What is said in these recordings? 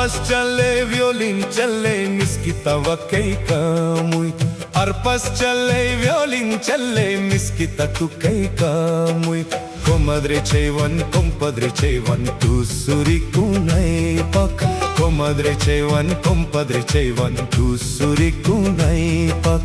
ARPASCHALLAY, VIOLINCHALLAY, miskita wakayka muy. ARPASCHALLAY, VIOLINCHALLAY, miskita tukayka muy. Comadre chaywan, compadre chaywan, tu surikunay pak. Comadre chaywan, compadre chaywan, tu surikunay pak.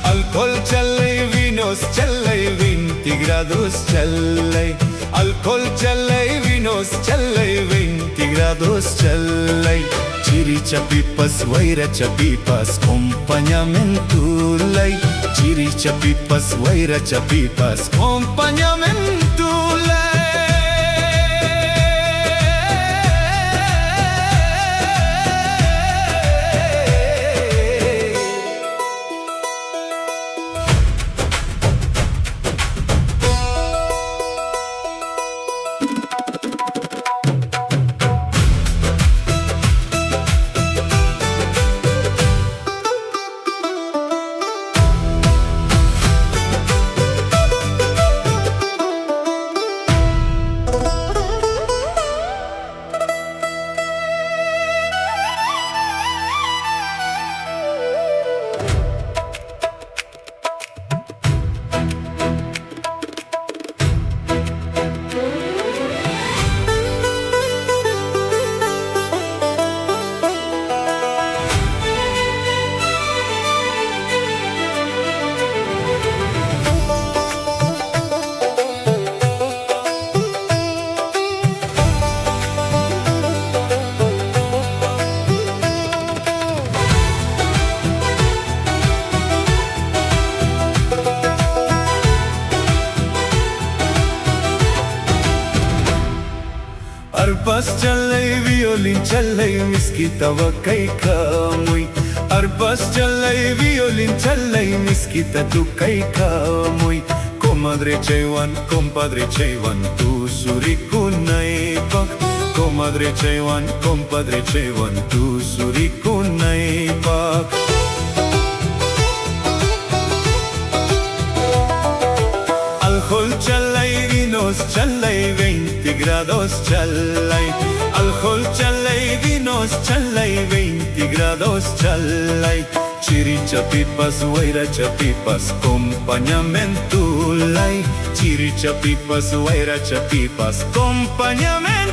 Alcohol challay, vinos challay, 20 grados challay. Alcohol challay, vinos challay, 20 grados challay. Chirichapipas, guairachapipas, acompañamentulay. Chirichapipas, guairachapipas, acompañamentulay. ARPASCHALLAY, VIOLINCHALLAY, miskita wakayka muy. ARPASCHALLAY, VIOLINCHALLAY, miskita tukayka muy. Comadre chaywan, compadre chaywan, tu surikunay pak. Comadre chaywan, compadre chaywan, tu surikunay pak. Alcohol challay, vinos challay, 20 grados challay. Alcohol challay, vinos challay, 20 grados challay. Chirichapipas, guairachapipas, acompañamentulay. Chirichapipas, guairachapipas, acompañamentulay.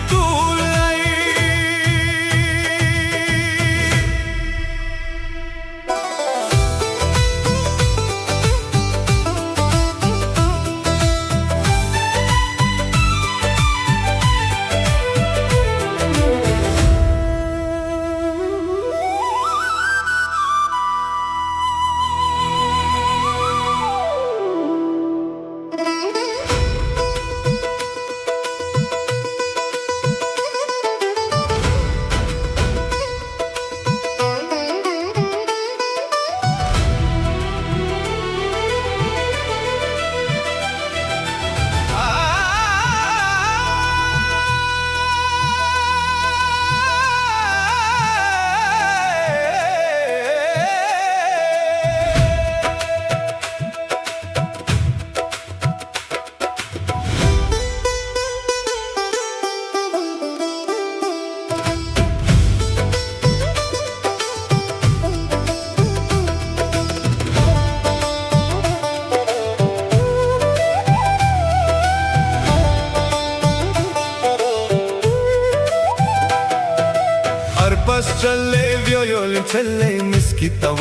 ARPASCHALLAY, VIOLINCHALLAY, mezcla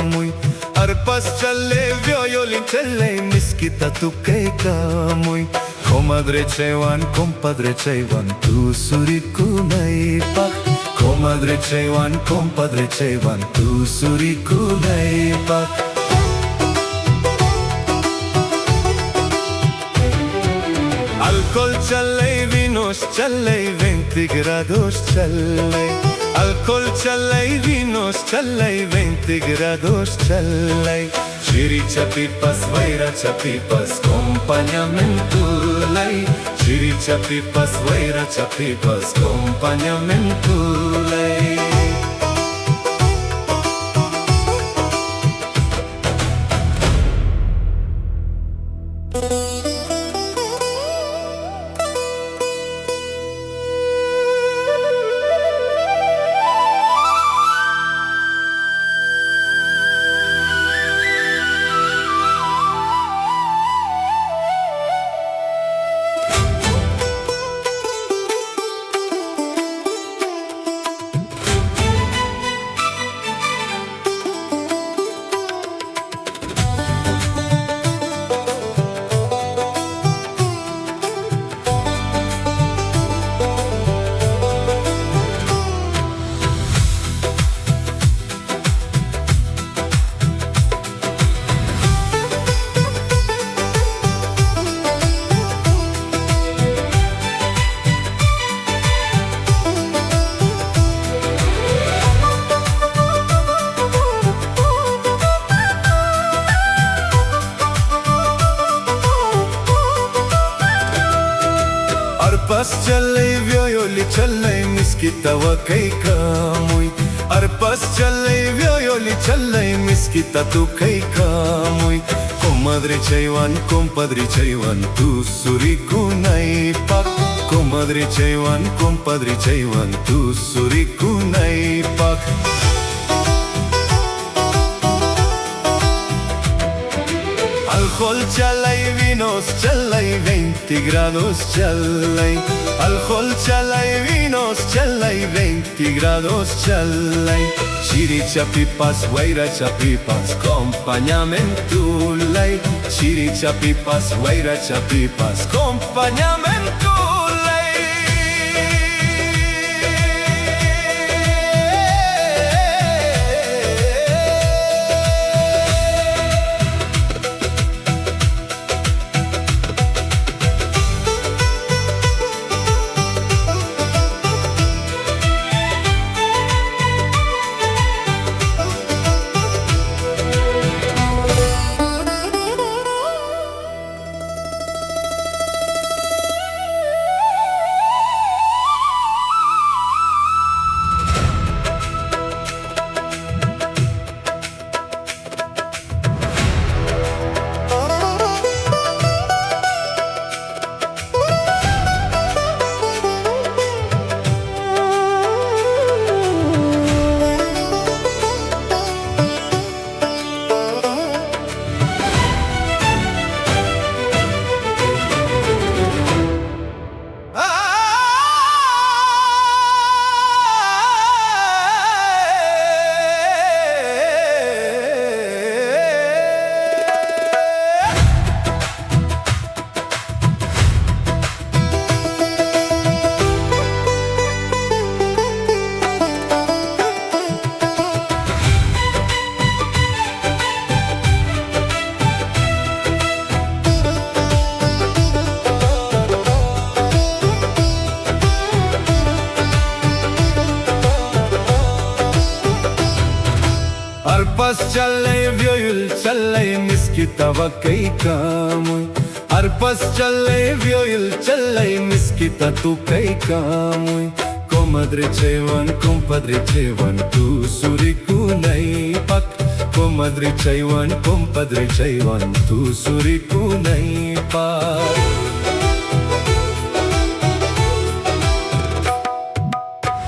muy. ARPASCHALLAY, VIOLINCHALLAY, mezcla muy. Comadre Chewan, compadre Chewan, tu surikunay pak. Comadre Chewan, compadre Chewan, tu surikunay pak. Alcohol challay, vinos challay, 20 grados challay. Alcohol challay, vinos challay, 20 grados challay. Chiri chapipas, vaira chapipas, acompañamiento lay. Chiri chapipas, vaira chapipas, acompañamiento lay. ARPASCHALLAY, VIOLINCHALLAY, mezcla muy. ARPASCHALLAY, VIOLINCHALLAY, mezcla muy. Comadre Chewan, compadre Chewan, tu surikunay pak. Comadre Chewan, compadre Chewan, tu surikunay pak. Alcohol challay, vinos challay, 20 grados challay. Alcohol challay, vinos challay, 20 grados challay. Chiri chapipas, vaira chapipas, acompañamiento lay. Chiri chapipas, vaira chapipas, acompañamiento lay. ARPASCHALLAY, VIOLINCHALLAY, mezcla muy. ARPASCHALLAY, VIOLINCHALLAY, mezcla muy. Comadre Chewan, compadre Chewan, tu surikunay pak. Comadre Chewan, compadre Chewan, tu surikunay pak.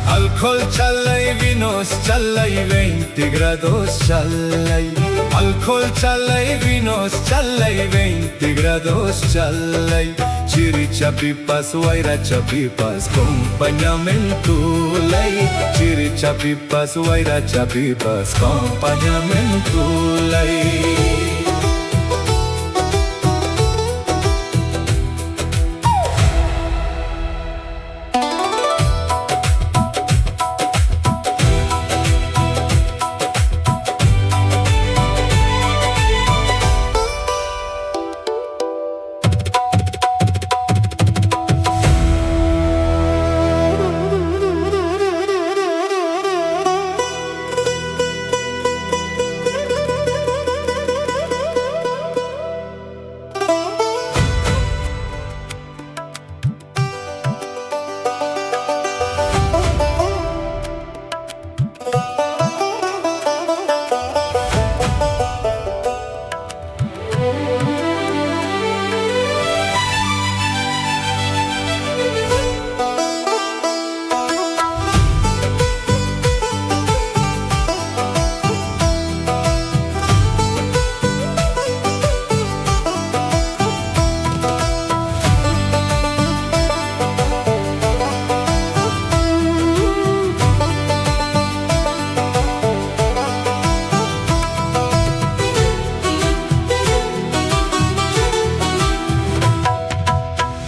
Alcohol challay, vinos challay, 20 grados challay. Alcohol challay, vinos challay, 20 grados challay. Chiri chapipas, vaira chapipas, acompañamiento lay. pipas, guairacha pipas, acompañamiento lay.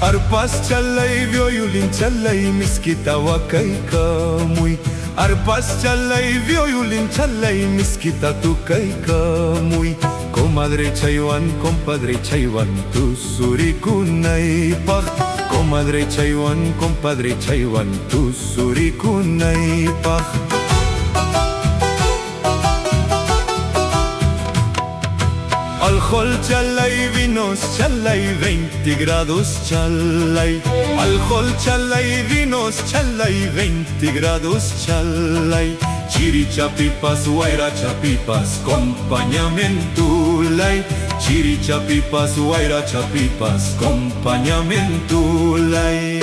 ARPASCHALLAY, VIOLINCHALLAY, miskita wakayka muy. ARPASCHALLAY, VIOLINCHALLAY, miskita tukayka muy. Comadre chaywan, compadre chaywan, tusurikunaypaq. Comadre chaywan, compadre chaywan, tusurikunaypaq. Alcohol chalay, vinos chalay, 20 grados chalay. Alcohol chalay, vinos chalay, 20 grados chalay. Chirichapipas, guairachapipas, acompañamiento lay. Chirichapipas, guairachapipas, acompañamiento lay.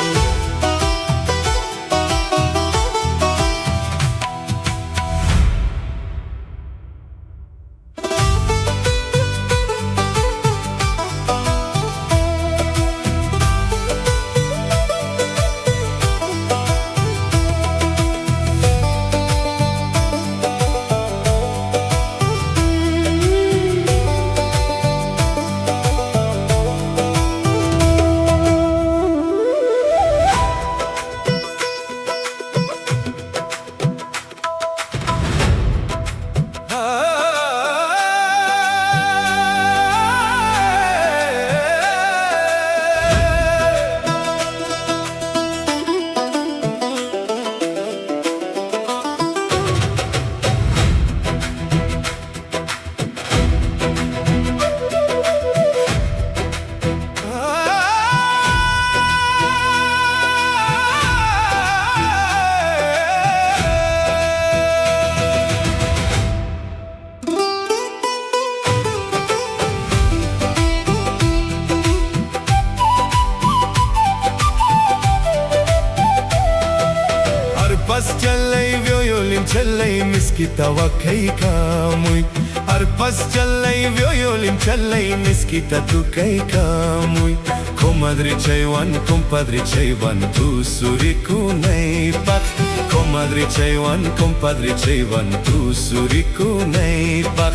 ARPASCHALLAY, VIOLINCHALLAY, miskita wakayka muy. ARPASCHALLAY, VIOLINCHALLAY, miskita tukayka muy. Comadre chaywan, compadre chaywan, tusurikunaypaq. Comadre chaywan, compadre chaywan, tusurikunaypaq.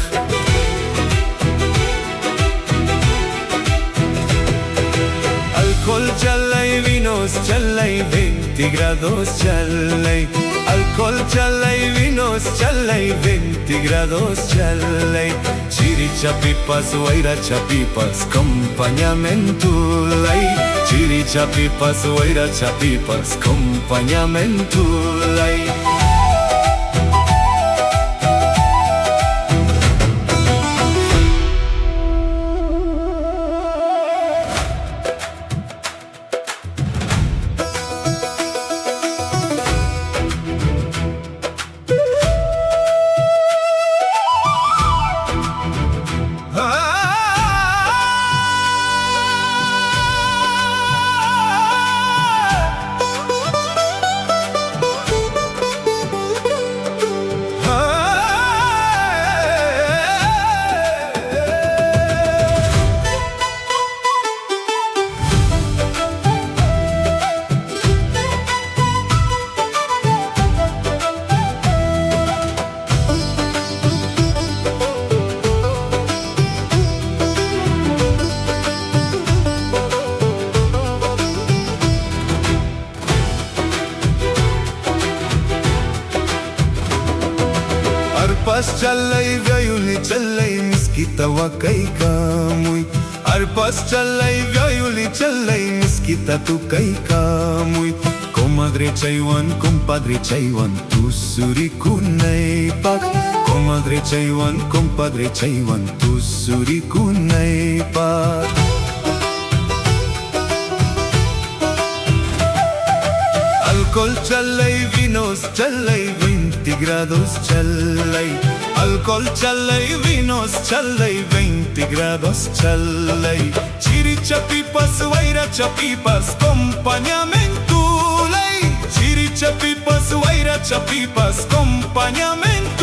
Alcohol chalay, vinos chalay, 20 grados chalay. Alcohol chalay, vinos chalay, 20 grados chalay. Chirichapipas, guairachapipas, acompañamiento lay. Chirichapipas, guairachapipas, acompañamiento lay. ARPASCHALLAY, VIOLINCHALLAY, miskita wakaykamuy. ARPASCHALLAY, VIOLINCHALLAY, miskita tukaykamuy. Comadre chaywan, compadre chaywan, tusurikunaypak. Comadre chaywan, compadre chaywan, tusurikunaypak. Alcohol challay, vinos challay, 20 grados challay. Alcohol challay, vinos challay, 20 grados challay. Chirichapipas, guairachapipas, acompañamentulay. Chirichapipas, guairachapipas, acompañamentulay.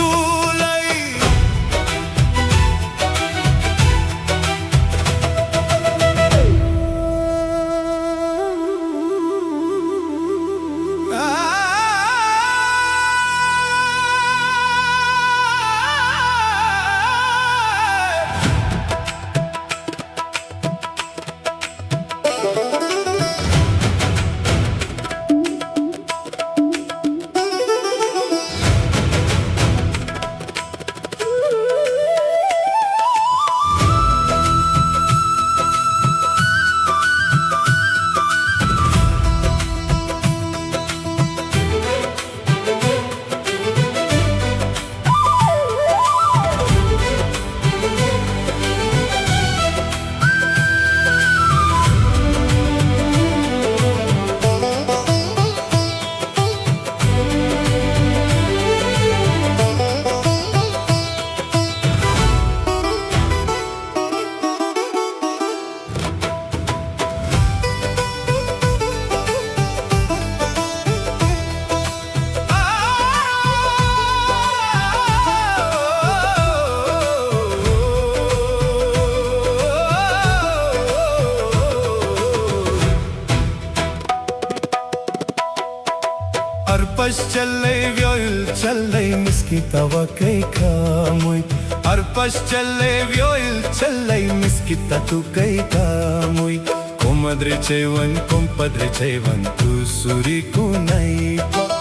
ARPASCHALLAY, VIOLINCHALLAY, miskita wakaykamuy. ARPASCHALLAY, VIOLINCHALLAY, miskita tukaykamuy. Comadre chaywan, compadre chaywan, tusurikunaypak.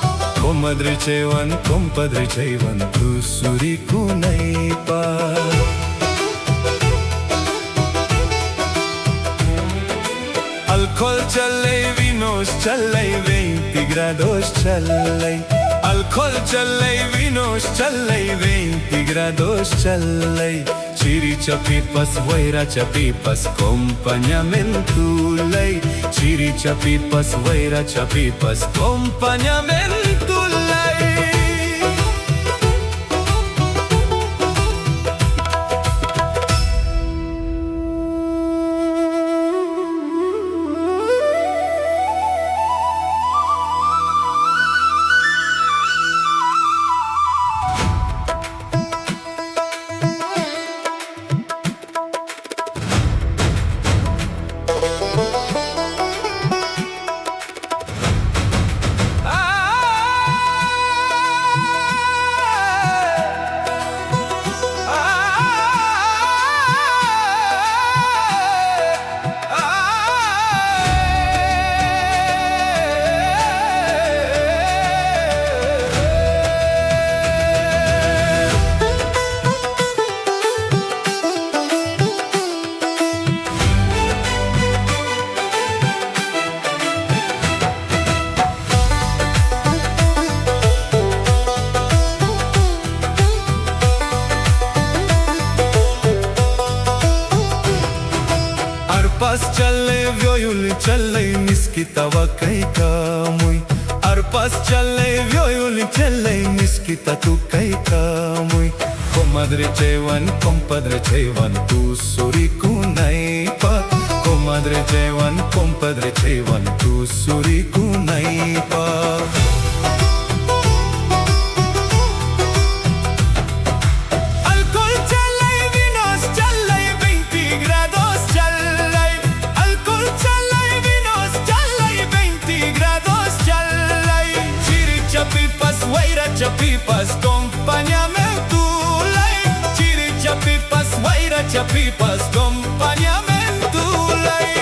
Comadre chaywan, compadre chaywan, tusurikunaypak. Alcohol challay, vinos challay, 20 grados challay. Alcohol challay, vinos challay, 20 grados challay. Chirichapipas, guairachapipas, acompañamentulay. Chirichapipas, guairachapipas, acompañamentulay. ARPASCHALLAY, VIOLINCHALLAY, miskita wakaykamuy. ARPASCHALLAY, VIOLINCHALLay, miskita tukaykamuy. Comadre chaywan, compadre chaywan, tusurikunaypak. Comadre chaywan, compadre chaywan, tusurikunaypak. Chirichapipas, acompañamentulay. Chirichapipas, guairachapipas, acompañamentulay.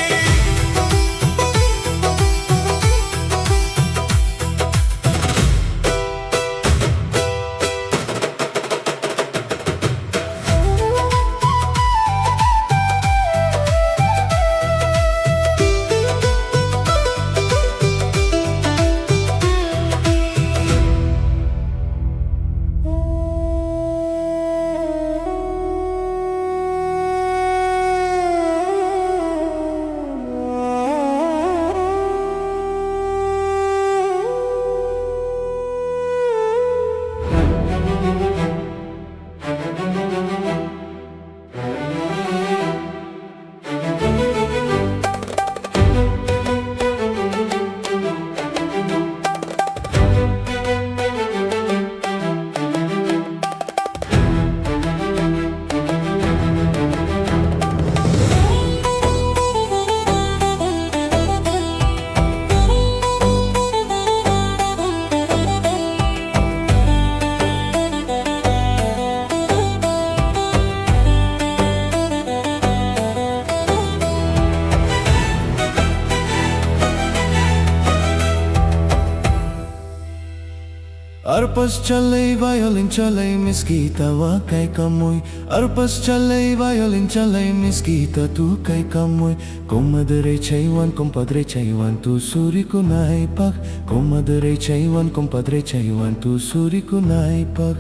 ARPASCHALLAY, VIOLINCHALLAY, mezcla wa kay kamoy. ARPASCHALLAY, VIOLINCHALLAY, mezcla tu kay kamoy. Comadre chaywan, compadre chaywan, tu suri kunay pak. Comadre chaywan, compadre chaywan, tu suri kunay pak.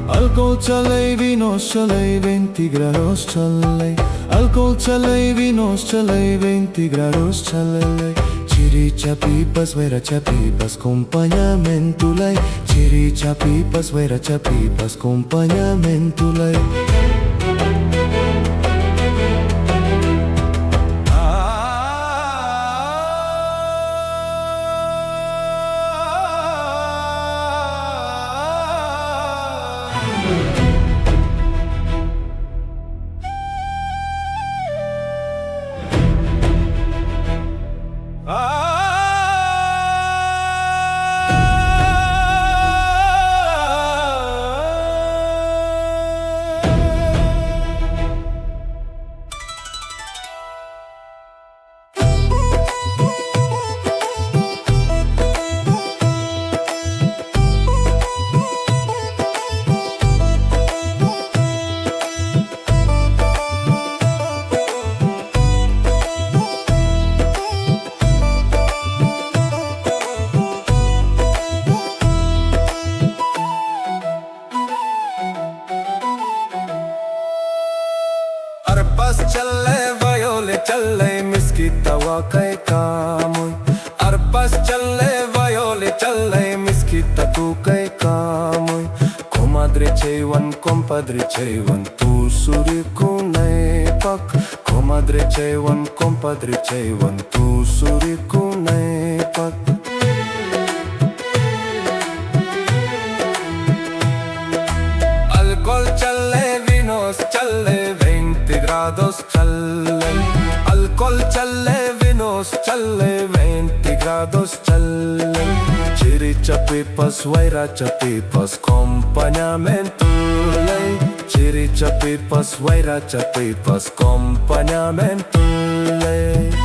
Alcohol challay, vinos challay, 20 grados challay. Alcohol challay, vinos challay, 20 grados challay. Chiri chapipas, fuera chapipas, acompañamiento lay. Chiri chapipas, fuera chapipas, acompañamiento lay. ARPASCHALLAY, VIOLINCHALLAY, mezcla wa kay kamoy. ARPASCHALLAY, VIOLINCHALLAY, mezcla tu kay kamoy. Comadre chaywan, compadre chaywan, tu suri kunay pak. Comadre chaywan, compadre chaywan, tu suri kunay pak. Alcohol challay, vinos challay, 20 grados challay. Alcohol challay, vinos challay, 20 grados challay. Chiri chapipas, fuera chapipas, acompañamiento lay. Chiri chapipas, fuera chapipas, acompañamiento lay.